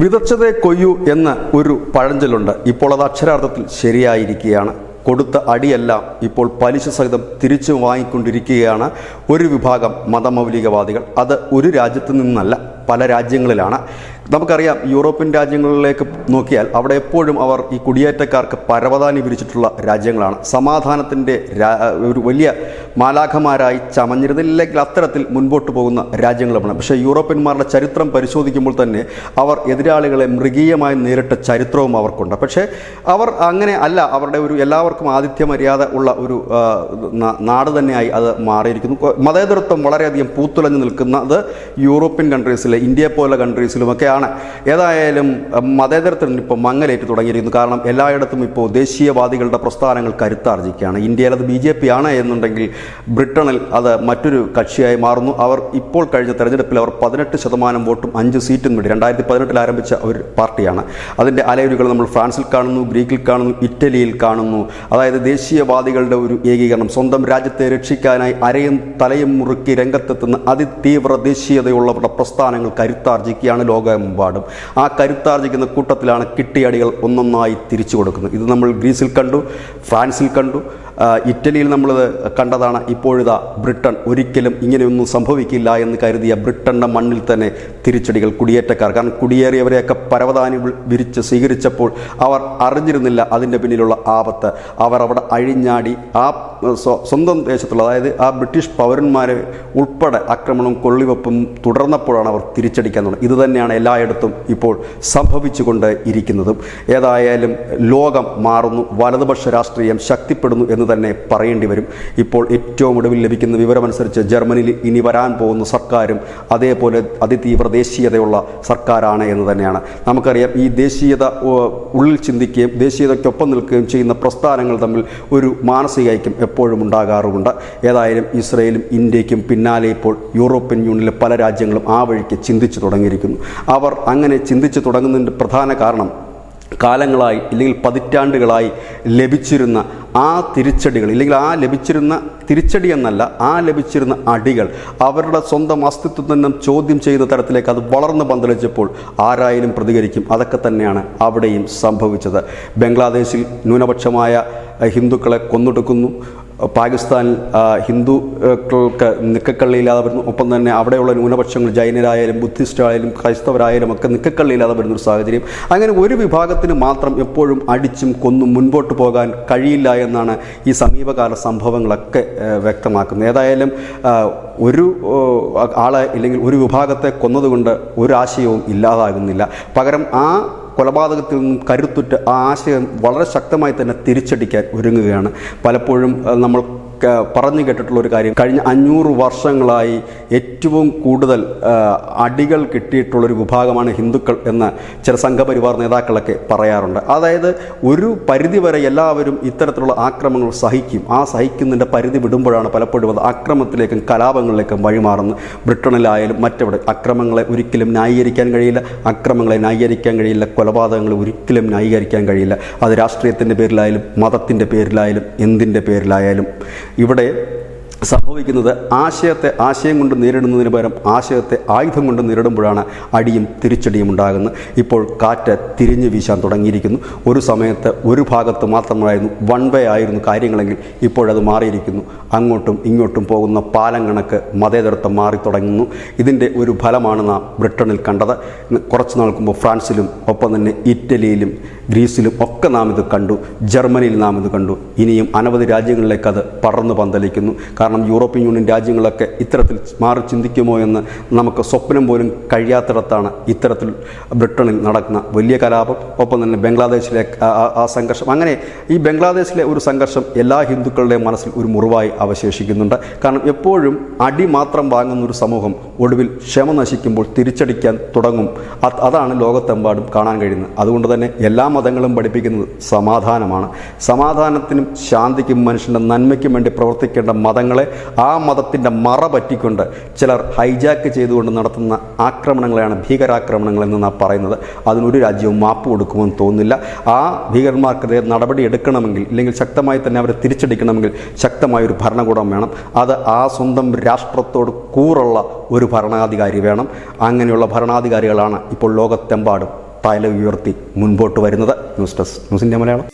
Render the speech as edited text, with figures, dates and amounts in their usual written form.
വിതച്ചതേ കൊയ്യൂ എന്ന ഒരു പഴഞ്ചൊല്ലുണ്ട്. ഇപ്പോൾ അത് അക്ഷരാർത്ഥത്തിൽ ശരിയായിരിക്കുകയാണ്. കൊടുത്ത അടിയെല്ലാം ഇപ്പോൾ പലിശ സഹിതം തിരിച്ചു വാങ്ങിക്കൊണ്ടിരിക്കുകയാണ് ഒരു വിഭാഗം മതമൗലികവാദികൾ. അത് ഒരു രാജ്യത്തു നിന്നല്ല, പല രാജ്യങ്ങളിലാണ്. നമുക്കറിയാം, യൂറോപ്യൻ രാജ്യങ്ങളിലേക്ക് നോക്കിയാൽ അവിടെ എപ്പോഴും അവർ ഈ കുടിയേറ്റക്കാർക്ക് പരവതാനി വിരിച്ചിട്ടുള്ള രാജ്യങ്ങളാണ്. സമാധാനത്തിൻ്റെ ഒരു വലിയ മാലാഖമാരായി ചമഞ്ഞിരുന്നില്ലെങ്കിൽ അത്തരത്തിൽ മുൻപോട്ട് പോകുന്ന രാജ്യങ്ങളുമാണ്. പക്ഷേ യൂറോപ്യന്മാരുടെ ചരിത്രം പരിശോധിക്കുമ്പോൾ തന്നെ അവർ എതിരാളികളെ മൃഗീയമായി നേരിട്ട ചരിത്രവും അവർക്കുണ്ട്. പക്ഷേ അവർ അങ്ങനെ അല്ല. അവരുടെ ഒരു എല്ലാവർക്കും ആതിഥ്യ മര്യാദ ഉള്ള ഒരു നാട് തന്നെയായി അത് മാറിയിരിക്കുന്നു. മതേതരത്വം വളരെയധികം പൂത്തുലഞ്ഞു നിൽക്കുന്നത് യൂറോപ്യൻ കൺട്രീസിലെ ഇന്ത്യയെ പോലെ കൺട്രീസിലുമൊക്കെയാണ്. ഏതായാലും മതേതരത്തിന് ഇപ്പോൾ മങ്ങലേറ്റ് തുടങ്ങിയിരിക്കുന്നു. കാരണം എല്ലായിടത്തും ഇപ്പോൾ ദേശീയവാദികളുടെ പ്രസ്ഥാനങ്ങൾ കരുത്താർജിക്കുകയാണ്. ഇന്ത്യയിൽ അത് BJP ആണ് എന്നുണ്ടെങ്കിൽ ബ്രിട്ടനിൽ അത് മറ്റൊരു കക്ഷിയായി മാറുന്നു. അവർ ഇപ്പോൾ കഴിഞ്ഞ തെരഞ്ഞെടുപ്പിൽ അവർ 18% വോട്ടും 5 സീറ്റും നേടി. 2018 ആരംഭിച്ച ഒരു പാർട്ടിയാണ്. അതിൻ്റെ അലയൊലികൾ നമ്മൾ ഫ്രാൻസിൽ കാണുന്നു, ഗ്രീക്കിൽ കാണുന്നു, ഇറ്റലിയിൽ കാണുന്നു. അതായത് ദേശീയവാദികളുടെ ഒരു ഏകീകരണം, സ്വന്തം രാജ്യത്തെ രക്ഷിക്കാനായി അരയും തലയും മുറുക്കി രംഗത്തെത്തുന്ന അതിതീവ്ര ദേശീയതയുള്ളവരുടെ പ്രസ്ഥാനങ്ങൾ കരുത്താർജിക്കുകയാണ് ലോകമെമ്പാടും. ആ കരുത്താർജിക്കുന്ന കൂട്ടത്തിലാണ് കിട്ടിയടികൾ ഒന്നൊന്നായി തിരിച്ചു കൊടുക്കുന്നത്. ഇത് നമ്മൾ ഗ്രീസിൽ കണ്ടു, ഫ്രാൻസിൽ കണ്ടു, ഇറ്റലിയിൽ നമ്മളത് കണ്ടതാണ്. ഇപ്പോഴിതാ ബ്രിട്ടൻ. ഒരിക്കലും ഇങ്ങനെയൊന്നും സംഭവിക്കില്ല എന്ന് കരുതിയ ബ്രിട്ടൻ്റെ മണ്ണിൽ തന്നെ തിരിച്ചടികൾ കുടിയേറ്റക്കാർ. കാരണം കുടിയേറിയവരെയൊക്കെ പരവതാനി വിരിച്ച് സ്വീകരിച്ചപ്പോൾ അവർ അറിഞ്ഞിരുന്നില്ല അതിൻ്റെ പിന്നിലുള്ള ആപത്ത്. അവർ അവിടെ അഴിഞ്ഞാടി ആ സ്വന്തം ദേശത്തുള്ള, അതായത് ആ ബ്രിട്ടീഷ് പൗരന്മാരെ ഉൾപ്പെടെ ആക്രമണവും കൊള്ളിവെപ്പും തുടർന്നപ്പോഴാണ് അവർ തിരിച്ചടിക്കാൻ തുടങ്ങുന്നത്. ഇതുതന്നെയാണ് എല്ലായിടത്തും ഇപ്പോൾ സംഭവിച്ചുകൊണ്ട് ഇരിക്കുന്നതും. ഏതായാലും ലോകം മാറുന്നു, വലതുപക്ഷ രാഷ്ട്രീയം ശക്തിപ്പെടുന്നു എന്ന് തന്നെ പറയേണ്ടി വരും. ഇപ്പോൾ ഏറ്റവും ഒടുവിൽ ലഭിക്കുന്ന വിവരമനുസരിച്ച് ജർമ്മനിയിൽ ഇനി വരാൻ പോകുന്ന സർക്കാരും അതേപോലെ അതിതീവ്ര ദേശീയതയുള്ള സർക്കാരാണ് എന്ന് തന്നെയാണ്. നമുക്കറിയാം, ഈ ദേശീയത ഉള്ളിൽ ചിന്തിക്കുകയും ദേശീയതയ്ക്കൊപ്പം നിൽക്കുകയും ചെയ്യുന്ന പ്രസ്ഥാനങ്ങൾ തമ്മിൽ ഒരു മാനസിക ഐക്യം എപ്പോഴും ഉണ്ടാകാറുമുണ്ട്. ഏതായാലും ഇസ്രയേലും ഇന്ത്യയ്ക്കും പിന്നാലെ ഇപ്പോൾ യൂറോപ്യൻ യൂണിയനിലെ പല രാജ്യങ്ങളും ആ വഴിക്ക് ചിന്തിച്ചു തുടങ്ങിയിരിക്കുന്നു. അവർ അങ്ങനെ ചിന്തിച്ചു തുടങ്ങുന്നതിൻ്റെ പ്രധാന കാരണം കാലങ്ങളായി ഇല്ലെങ്കിൽ പതിറ്റാണ്ടുകളായി ലഭിച്ചിരുന്ന ആ തിരിച്ചടികൾ, ഇല്ലെങ്കിൽ ആ ലഭിച്ചിരുന്ന തിരിച്ചടി എന്നല്ല, ആ ലഭിച്ചിരുന്ന അടികൾ അവരുടെ സ്വന്തം അസ്തിത്വം തന്നെ ചോദ്യം ചെയ്യുന്ന തരത്തിലേക്ക് അത് വളർന്ന് പന്തലിച്ചപ്പോൾ ആരായാലും പ്രതികരിക്കും. അതൊക്കെ തന്നെയാണ് അവിടെയും സംഭവിച്ചത്. ബംഗ്ലാദേശിൽ ന്യൂനപക്ഷമായ ഹിന്ദുക്കളെ കൊന്നൊടുക്കുന്നു. പാകിസ്ഥാനിൽ ഹിന്ദുക്കൾക്ക് നിക്കക്കള്ളിയില്ലാതെ വരുന്നു. ഒപ്പം തന്നെ അവിടെയുള്ള ന്യൂനപക്ഷങ്ങൾ ജൈനരായാലും ബുദ്ധിസ്റ്റായാലും ക്രൈസ്തവരായാലും ഒക്കെ നിക്കക്കള്ളിയില്ലാതെ വരുന്നൊരു സാഹചര്യം. അങ്ങനെ ഒരു വിഭാഗത്തിന് മാത്രം എപ്പോഴും അടിച്ചും കൊന്നും മുൻപോട്ട് പോകാൻ കഴിയില്ല എന്നാണ് ഈ സമീപകാല സംഭവങ്ങളൊക്കെ വ്യക്തമാക്കുന്നത്. ഏതായാലും ഒരു ആളെ ഇല്ലെങ്കിൽ ഒരു വിഭാഗത്തെ കൊന്നതുകൊണ്ട് ഒരാശയവും ഇല്ലാതാകുന്നില്ല. പകരം ആ കൊലപാതകത്തിൽ നിന്നും കരുത്തുറ്റ ആ ആശയം വളരെ ശക്തമായി തന്നെ തിരിച്ചടിക്കാൻ ഒരുങ്ങുകയാണ്. പലപ്പോഴും നമ്മൾ പറഞ്ഞു കേട്ടിട്ടുള്ളൊരു കാര്യം, കഴിഞ്ഞ 500 വർഷങ്ങളായി ഏറ്റവും കൂടുതൽ അടികൾ കിട്ടിയിട്ടുള്ളൊരു വിഭാഗമാണ് ഹിന്ദുക്കൾ എന്ന് ചില സംഘപരിവാർ നേതാക്കളൊക്കെ പറയാറുണ്ട്. അതായത് ഒരു പരിധിവരെ എല്ലാവരും ഇത്തരത്തിലുള്ള ആക്രമണങ്ങൾ സഹിക്കും. ആ സഹിക്കുന്നതിൻ്റെ പരിധി വിടുമ്പോഴാണ് പലപ്പോഴും അത് ആക്രമണത്തിലേക്കും കലാപങ്ങളിലേക്കും വഴിമാറുന്നത്. ബ്രിട്ടനിലായാലും മറ്റെവിടെ അക്രമങ്ങളെ ഒരിക്കലും ന്യായീകരിക്കാൻ കഴിയില്ല. അക്രമങ്ങളെ ന്യായീകരിക്കാൻ കഴിയില്ല. കൊലപാതകങ്ങളെ ഒരിക്കലും ന്യായീകരിക്കാൻ കഴിയില്ല. അത് രാഷ്ട്രീയത്തിൻ്റെ പേരിലായാലും മതത്തിൻ്റെ പേരിലായാലും എന്തിൻ്റെ പേരിലായാലും. ഇവിടെ സംഭവിക്കുന്നത് ആശയത്തെ ആശയം കൊണ്ട് നേരിടുന്നതിന് പകരം ആശയത്തെ ആയുധം കൊണ്ട് നേരിടുമ്പോഴാണ് അടിയും തിരിച്ചടിയും ഉണ്ടാകുന്നത്. ഇപ്പോൾ കാറ്റ് തിരിഞ്ഞു വീശാൻ തുടങ്ങിയിരിക്കുന്നു. ഒരു സമയത്ത് ഒരു ഭാഗത്ത് മാത്രമായിരുന്നു, വൺ വേ ആയിരുന്നു കാര്യങ്ങളെങ്കിൽ ഇപ്പോഴത് മാറിയിരിക്കുന്നു. അങ്ങോട്ടും ഇങ്ങോട്ടും പോകുന്ന പാലം കണക്ക് മതേതരത്വം മാറി തുടങ്ങുന്നു. ഇതിൻ്റെ ഒരു ഫലമാണ് നാം ബ്രിട്ടനിൽ കണ്ടത്. കുറച്ച് നാൾക്ക് മുമ്പ് ഫ്രാൻസിലും ഒപ്പം തന്നെ ഇറ്റലിയിലും ഗ്രീസിലും ഒക്കെ നാം ഇത് കണ്ടു. ജർമ്മനിയിൽ നാം ഇത് കണ്ടു. ഇനിയും അനവധി രാജ്യങ്ങളിലേക്ക് അത് പടർന്നു പന്തലിക്കുന്നു. കാരണം യൂറോപ്യൻ യൂണിയൻ രാജ്യങ്ങളൊക്കെ ഇത്തരത്തിൽ മാറി ചിന്തിക്കുമോ എന്ന് നമുക്ക് സ്വപ്നം പോലും കഴിയാത്തിടത്താണ് ഇത്തരത്തിൽ ബ്രിട്ടനിൽ നടക്കുന്ന വലിയ കലാപം. ഒപ്പം തന്നെ ബംഗ്ലാദേശിലെ ആ സംഘർഷം. അങ്ങനെ ഈ ബംഗ്ലാദേശിലെ ഒരു സംഘർഷം എല്ലാ ഹിന്ദുക്കളുടെയും മനസ്സിൽ ഒരു മുറിവായി അവശേഷിക്കുന്നുണ്ട്. കാരണം എപ്പോഴും അടി മാത്രം വാങ്ങുന്ന ഒരു സമൂഹം ഒടുവിൽ ക്ഷമ നശിക്കുമ്പോൾ തിരിച്ചടിക്കാൻ തുടങ്ങും. അതാണ് ലോകത്തെമ്പാടും കാണാൻ കഴിയുന്നത്. അതുകൊണ്ട് തന്നെ എല്ലാ മതങ്ങളും പഠിപ്പിക്കുന്നത് സമാധാനമാണ്. സമാധാനത്തിനും ശാന്തിക്കും മനുഷ്യൻ്റെ നന്മയ്ക്കും വേണ്ടി പ്രവർത്തിക്കേണ്ട മതങ്ങളെ ആ മതത്തിൻ്റെ മറ പറ്റിക്കൊണ്ട് ചിലർ ഹൈജാക്ക് ചെയ്തുകൊണ്ട് നടത്തുന്ന ആക്രമണങ്ങളെയാണ് ഭീകരാക്രമണങ്ങൾ എന്ന് നാം പറയുന്നത്. അതിനൊരു രാജ്യവും മാപ്പ് കൊടുക്കുമെന്ന് തോന്നുന്നില്ല. ആ ഭീകരന്മാർക്കെതിരെ നടപടി എടുക്കണമെങ്കിൽ, ഇല്ലെങ്കിൽ ശക്തമായി തന്നെ അവരെ തിരിച്ചടിക്കണമെങ്കിൽ ശക്തമായൊരു ഭരണകൂടം വേണം. അത് ആ സ്വന്തം രാഷ്ട്രത്തോട് കൂറുള്ള ഒരു ഭരണാധികാരി വേണം. അങ്ങനെയുള്ള ഭരണാധികാരികളാണ് ഇപ്പോൾ ലോകത്തെമ്പാടും തല ഉയർത്തി മുൻപോട്ട് വരുന്നത്. News desk news India Malayalam.